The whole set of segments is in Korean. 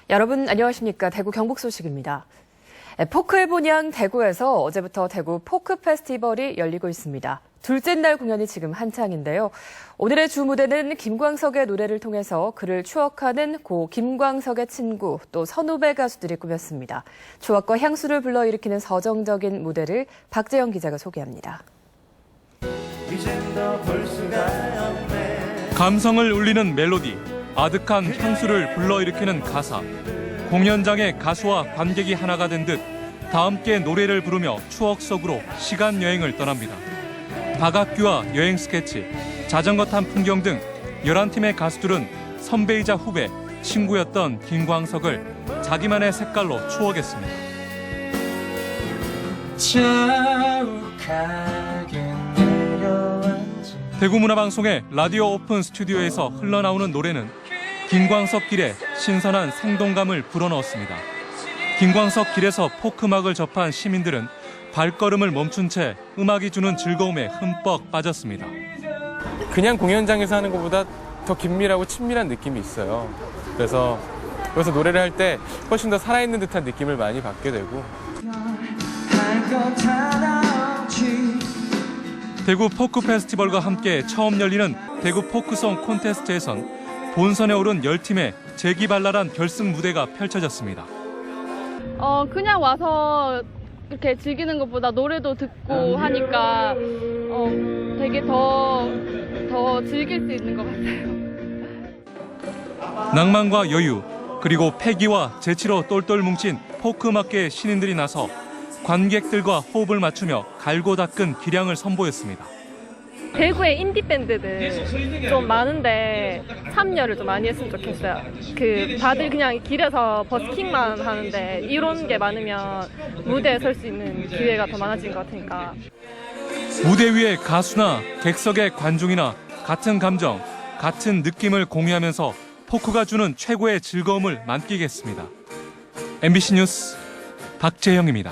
여러분 안녕하십니까. 대구 경북 소식입니다. 포크의 본향 대구에서 어제부터 대구 포크 페스티벌이 열리고 있습니다. 둘째 날 공연이 지금 한창인데요. 오늘의 주 무대는 김광석의 노래를 통해서 그를 추억하는 고 김광석의 친구 또 선후배 가수들이 꾸몄습니다. 추억과 향수를 불러일으키는 서정적인 무대를 박재영 기자가 소개합니다. 감성을 울리는 멜로디, 아득한 향수를 불러일으키는 가사. 공연장에 가수와 관객이 하나가 된 듯 다 함께 노래를 부르며 추억 속으로 시간 여행을 떠납니다. 박학규와 여행 스케치, 자전거 탄 풍경 등 11팀의 가수들은 선배이자 후배, 친구였던 김광석을 자기만의 색깔로 추억했습니다. 대구문화방송의 라디오 오픈 스튜디오에서 흘러나오는 노래는 김광석 길에 신선한 생동감을 불어넣었습니다. 김광석 길에서 포크음악을 접한 시민들은 발걸음을 멈춘 채 음악이 주는 즐거움에 흠뻑 빠졌습니다. 그냥 공연장에서 하는 것보다 더 긴밀하고 친밀한 느낌이 있어요. 그래서 여기서 노래를 할 때 훨씬 더 살아있는 듯한 느낌을 많이 받게 되고. 대구 포크 페스티벌과 함께 처음 열리는 대구 포크송 콘테스트에선 본선에 오른 10팀의 재기발랄한 결승 무대가 펼쳐졌습니다. 그냥 와서 이렇게 즐기는 것보다 노래도 듣고 하니까 되게 더 즐길 수 있는 것 같아요. 낭만과 여유, 그리고 패기와 재치로 똘똘 뭉친 포크 음악계의 신인들이 나서 관객들과 호흡을 맞추며 갈고 닦은 기량을 선보였습니다. 대구에 인디 밴드들 좀 많은데 참여를 좀 많이 했으면 좋겠어요. 다들 그냥 길에서 버스킹만 하는데 이런 게 많으면 무대에 설 수 있는 기회가 더 많아진 것 같으니까. 무대 위의 가수나 객석의 관중이나 같은 감정, 같은 느낌을 공유하면서 포크가 주는 최고의 즐거움을 만끽했습니다. MBC 뉴스 박재영입니다.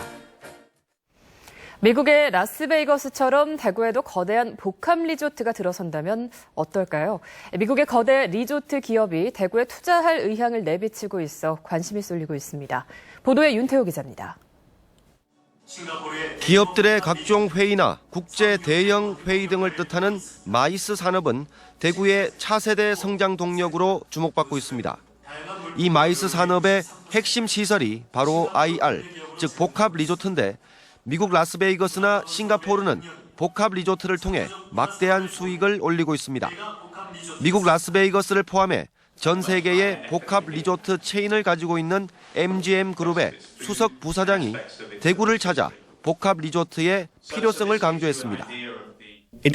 미국의 라스베이거스처럼 대구에도 거대한 복합 리조트가 들어선다면 어떨까요? 미국의 거대 리조트 기업이 대구에 투자할 의향을 내비치고 있어 관심이 쏠리고 있습니다. 보도에 윤태호 기자입니다. 기업들의 각종 회의나 국제 대형 회의 등을 뜻하는 마이스 산업은 대구의 차세대 성장 동력으로 주목받고 있습니다. 이 마이스 산업의 핵심 시설이 바로 IR, 즉 복합 리조트인데 미국 라스베이거스나 싱가포르는 복합 리조트를 통해 막대한 수익을 올리고 있습니다. 미국 라스베이거스를 포함해 전 세계의 복합 리조트 체인을 가지고 있는 MGM 그룹의 수석 부사장이 대구를 찾아 복합 리조트의 필요성을 강조했습니다.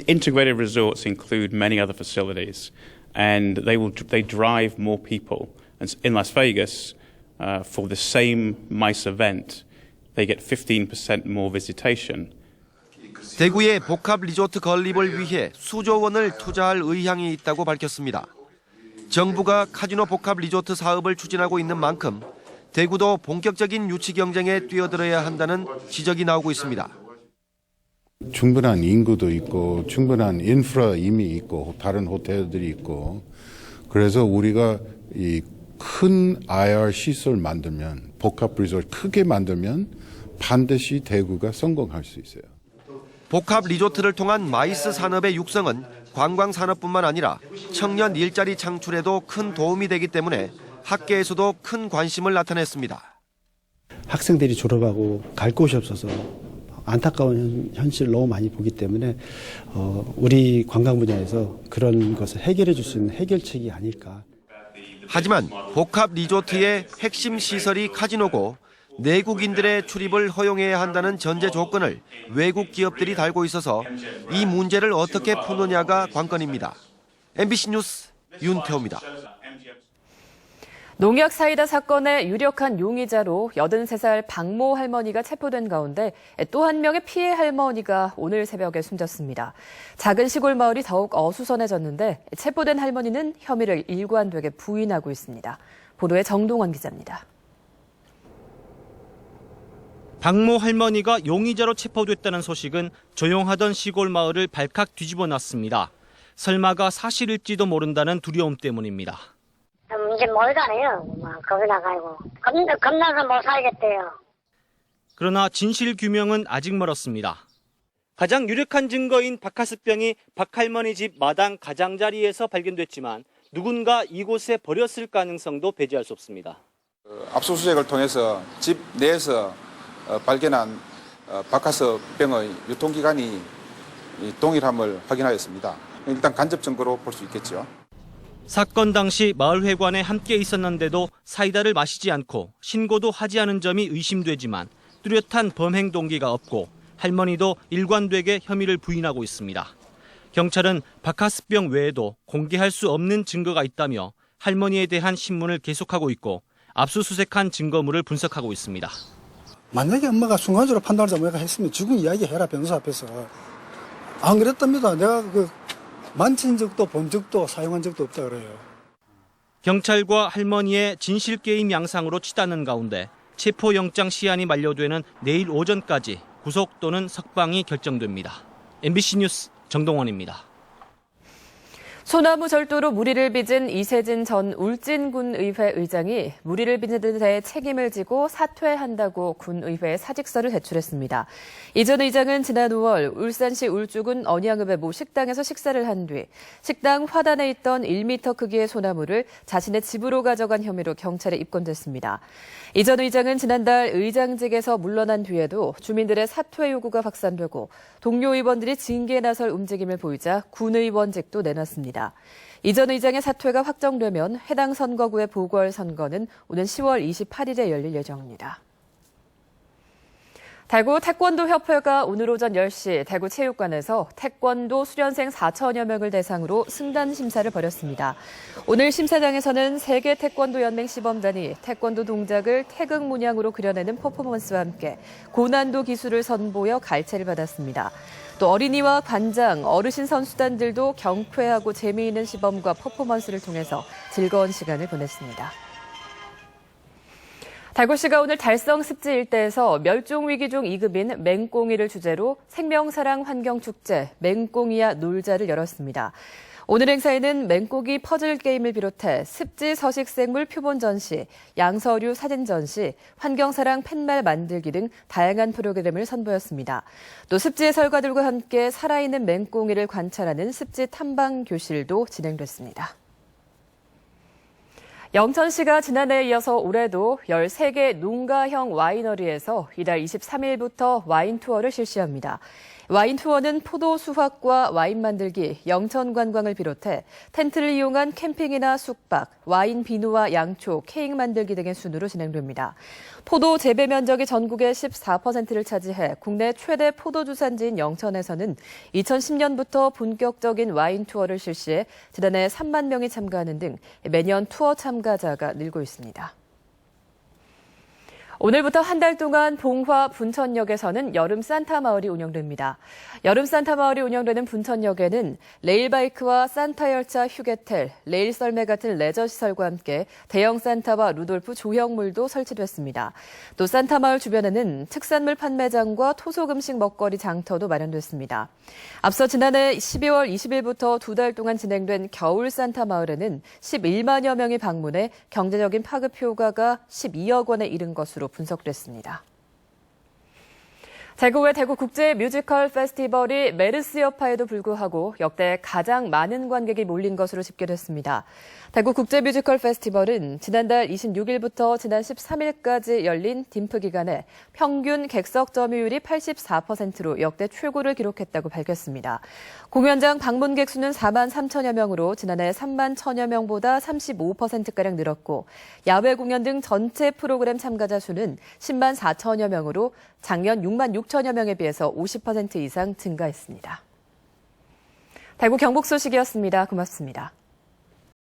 Integrated resorts include many other facilities, and they drive more people. And in Las Vegas, for the same MICE event, they get 15% more visitation. 대구의 복합 리조트 건립을 위해 수조 원을 투자할 의향이 있다고 밝혔습니다. 정부가 카지노 복합 리조트 사업을 추진하고 있는 만큼 대구도 본격적인 유치 경쟁에 뛰어들어야 한다는 지적이 나오고 있습니다. 충분한 인구도 있고 충분한 인프라 이미 있고 다른 호텔들이 있고 그래서 우리가 이 큰 IR 시설 만들면 복합 리조트 크게 만들면 반드시 대구가 성공할 수 있어요. 복합 리조트를 통한 마이스 산업의 육성은 관광 산업뿐만 아니라 청년 일자리 창출에도 큰 도움이 되기 때문에 학계에서도 큰 관심을 나타냈습니다. 학생들이 졸업하고 갈 곳이 없어서 안타까운 현실을 너무 많이 보기 때문에 우리 관광 분야에서 그런 것을 해결해 줄 수 있는 해결책이 아닐까. 하지만 복합 리조트의 핵심 시설이 카지노고 내국인들의 출입을 허용해야 한다는 전제 조건을 외국 기업들이 달고 있어서 이 문제를 어떻게 푸느냐가 관건입니다. MBC 뉴스 윤태호입니다. 농약 사이다 사건의 유력한 용의자로 83살 박모 할머니가 체포된 가운데 또 한 명의 피해 할머니가 오늘 새벽에 숨졌습니다. 작은 시골 마을이 더욱 어수선해졌는데 체포된 할머니는 혐의를 일관되게 부인하고 있습니다. 보도에 정동원 기자입니다. 박모 할머니가 용의자로 체포됐다는 소식은 조용하던 시골 마을을 발칵 뒤집어 놨습니다. 설마가 사실일지도 모른다는 두려움 때문입니다. 너무 이제 모르잖아요. 거기 나가고 겁나서 못 살겠대요. 그러나 진실 규명은 아직 멀었습니다. 가장 유력한 증거인 박하스병이 박할머니 집 마당 가장자리에서 발견됐지만 누군가 이곳에 버렸을 가능성도 배제할 수 없습니다. 압수수색을 통해서 집 내에서 발견한 박하스병의 유통기간이 동일함을 확인하였습니다. 일단 간접 증거로 볼 수 있겠죠. 사건 당시 마을회관에 함께 있었는데도 사이다를 마시지 않고 신고도 하지 않은 점이 의심되지만 뚜렷한 범행 동기가 없고 할머니도 일관되게 혐의를 부인하고 있습니다. 경찰은 박하스병 외에도 공개할 수 없는 증거가 있다며 할머니에 대한 신문을 계속하고 있고 압수수색한 증거물을 분석하고 있습니다. 만약에 엄마가 순간적으로 판단을 잘못 했으면 지금 이야기해라, 변호사 앞에서. 안 그랬답니다. 내가 만진 적도 본 적도 사용한 적도 없다 그래요. 경찰과 할머니의 진실 게임 양상으로 치닫는 가운데 체포영장 시한이 만료되는 내일 오전까지 구속 또는 석방이 결정됩니다. MBC 뉴스 정동원입니다. 소나무 절도로 무리를 빚은 이세진 전 울진군의회 의장이 무리를 빚은 데 대해 책임을 지고 사퇴한다고 군의회에 사직서를 제출했습니다. 이 전 의장은 지난 5월 울산시 울주군 언양읍의 모 식당에서 식사를 한 뒤 식당 화단에 있던 1m 크기의 소나무를 자신의 집으로 가져간 혐의로 경찰에 입건됐습니다. 이 전 의장은 지난달 의장직에서 물러난 뒤에도 주민들의 사퇴 요구가 확산되고 동료 의원들이 징계에 나설 움직임을 보이자 군의원직도 내놨습니다. 이 전 의장의 사퇴가 확정되면 해당 선거구의 보궐선거는 오는 10월 28일에 열릴 예정입니다. 대구 태권도협회가 오늘 오전 10시 대구 체육관에서 태권도 수련생 4천여 명을 대상으로 승단 심사를 벌였습니다. 오늘 심사장에서는 세계 태권도 연맹 시범단이 태권도 동작을 태극 문양으로 그려내는 퍼포먼스와 함께 고난도 기술을 선보여 갈채를 받았습니다. 또 어린이와 관장, 어르신 선수단들도 경쾌하고 재미있는 시범과 퍼포먼스를 통해서 즐거운 시간을 보냈습니다. 대구시가 오늘 달성 습지 일대에서 멸종위기 중 2급인 맹꽁이를 주제로 생명사랑 환경축제 맹꽁이야 놀자를 열었습니다. 오늘 행사에는 맹꽁이 퍼즐 게임을 비롯해 습지 서식생물 표본 전시, 양서류 사진 전시, 환경사랑 팻말 만들기 등 다양한 프로그램을 선보였습니다. 또 습지 해설가들과 함께 살아있는 맹꽁이를 관찰하는 습지 탐방 교실도 진행됐습니다. 영천시가 지난해에 이어서 올해도 13개 농가형 와이너리에서 이달 23일부터 와인 투어를 실시합니다. 와인 투어는 포도 수확과 와인 만들기, 영천 관광을 비롯해 텐트를 이용한 캠핑이나 숙박, 와인 비누와 양초, 케이크 만들기 등의 순으로 진행됩니다. 포도 재배 면적이 전국의 14%를 차지해 국내 최대 포도 주산지인 영천에서는 2010년부터 본격적인 와인 투어를 실시해 지난해 3만 명이 참가하는 등 매년 투어 참가자가 늘고 있습니다. 오늘부터 한 달 동안 봉화 분천역에서는 여름 산타 마을이 운영됩니다. 여름 산타 마을이 운영되는 분천역에는 레일바이크와 산타 열차 휴게텔, 레일 썰매 같은 레저 시설과 함께 대형 산타와 루돌프 조형물도 설치됐습니다. 또 산타 마을 주변에는 특산물 판매장과 토속 음식 먹거리 장터도 마련됐습니다. 앞서 지난해 12월 20일부터 두 달 동안 진행된 겨울 산타 마을에는 11만여 명이 방문해 경제적인 파급 효과가 12억 원에 이른 것으로 분석됐습니다. 대구의 대구 국제 뮤지컬 페스티벌이 메르스 여파에도 불구하고 역대 가장 많은 관객이 몰린 것으로 집계됐습니다. 대구 국제 뮤지컬 페스티벌은 지난달 26일부터 지난 13일까지 열린 딤프 기간에 평균 객석 점유율이 84%로 역대 최고를 기록했다고 밝혔습니다. 공연장 방문객 수는 4만 3천여 명으로 지난해 3만 1천여 명보다 35%가량 늘었고 야외 공연 등 전체 프로그램 참가자 수는 10만 4천여 명으로 작년 6만 6천여 명에 비해서 50% 이상 증가했습니다. 대구 경북 소식이었습니다. 고맙습니다.